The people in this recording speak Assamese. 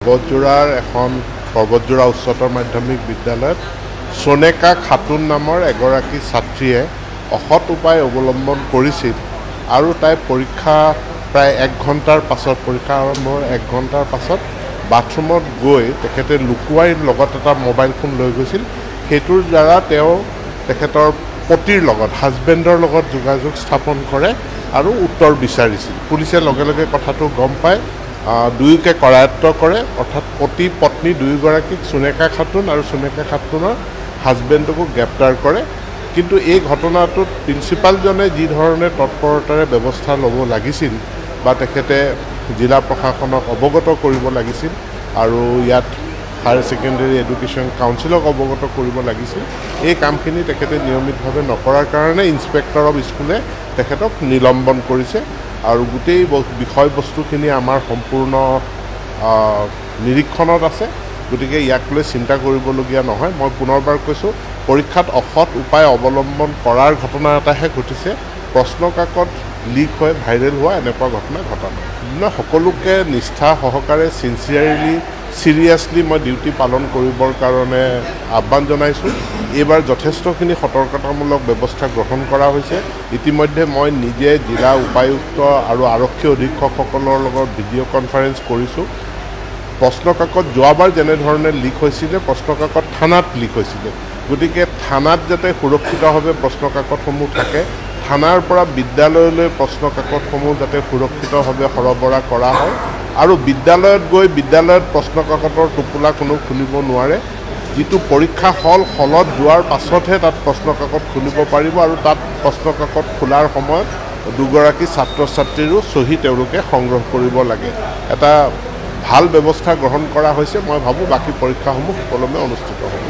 পৰ্বতজোৰাৰ এখন পৰ্বতজোৰা উচ্চতৰ মাধ্যমিক বিদ্যালয়ত সোনেকা খাতুন নামৰ এগৰাকী ছাত্ৰীয়ে অসৎ উপায় অৱলম্বন কৰিছিল আৰু তাই পৰীক্ষা প্ৰায় 1 ঘণ্টাৰ পাছত পৰীক্ষা আৰম্ভৰ 1 ঘণ্টাৰ পাছত বাথৰুমত গৈ তেখেতে লুকুৱাই লগত এটা মোবাইল ফোন লৈ গৈছিল। সেইটোৰ দ্বাৰা তেওঁ তেখেতৰ পতিৰ লগত হাজবেণ্ডৰ লগত যোগাযোগ স্থাপন কৰে আৰু উত্তৰ বিচাৰিছিল। পুলিচে লগে লগে কথাটো গম পায়, দুয়োকে কৰায়ত্ব কৰে, অৰ্থাৎ পতি পত্নী দুয়োগৰাকীক সোনেকা খাতুন আৰু সোনেকা খাতুনৰ হাজবেণ্ডকো গ্ৰেপ্তাৰ কৰে। কিন্তু এই ঘটনাটোত প্ৰিন্সিপালজনে যি ধৰণে তৎপৰতাৰে ব্যৱস্থা ল'ব লাগিছিল বা তেখেতে জিলা প্ৰশাসনক অৱগত কৰিব লাগিছিল আৰু ইয়াত হায়াৰ ছেকেণ্ডেৰী এডুকেশ্যন কাউন্সিলক অৱগত কৰিব লাগিছিল, এই কামখিনি তেখেতে নিয়মিতভাৱে নকৰাৰ কাৰণে ইন্সপেক্টৰ অফ স্কুলে তেখেতক নিলম্বন কৰিছে আৰু গোটেই বিষয়বস্তুখিনি আমাৰ সম্পূৰ্ণ নিৰীক্ষণত আছে। গতিকে ইয়াক লৈ চিন্তা কৰিবলগীয়া নহয়। মই পুনৰবাৰ কৈছোঁ, পৰীক্ষাত অসৎ উপায় অৱলম্বন কৰাৰ ঘটনা এটাহে ঘটিছে, প্ৰশ্ন কাকত লিক হৈ ভাইৰেল হোৱা এনেকুৱা ঘটনা ঘটা নাই। সকলোকে নিষ্ঠা সহকাৰে চিৰিয়াছলি মই ডিউটি পালন কৰিবৰ কাৰণে আহ্বান জনাইছোঁ। এইবাৰ যথেষ্টখিনি সতৰ্কতামূলক ব্যৱস্থা গ্ৰহণ কৰা হৈছে। ইতিমধ্যে মই নিজে জিলা উপায়ুক্ত আৰু আৰক্ষী অধীক্ষকসকলৰ লগত ভিডিঅ' কনফাৰেঞ্চ কৰিছোঁ। প্ৰশ্নকাকত যোৱাবাৰ যেনেধৰণে লিক হৈছিলে, প্ৰশ্নকাকত থানাত লিক হৈছিলে। গতিকে থানাত যাতে সুৰক্ষিতভাৱে প্ৰশ্নকাকতসমূহ থাকে, থানাৰ পৰা বিদ্যালয়লৈ প্ৰশ্নকাকতসমূহ যাতে সুৰক্ষিতভাৱে সৰবৰাহ কৰা হয় আৰু বিদ্যালয়ত গৈ বিদ্যালয়ত প্ৰশ্নকাকতৰ টোপোলা কোনো খুলিব নোৱাৰে। যিটো পৰীক্ষা হলত যোৱাৰ পাছতহে তাত প্ৰশ্নকাকত খুলিব পাৰিব আৰু তাত প্ৰশ্নকাকত খোলাৰ সময়ত দুগৰাকী ছাত্ৰ ছাত্ৰীৰো চহী তেওঁলোকে সংগ্ৰহ কৰিব লাগে। এটা ভাল ব্যৱস্থা গ্ৰহণ কৰা হৈছে। মই ভাবোঁ বাকী পৰীক্ষাসমূহ সুকলমে অনুষ্ঠিত হ'ব।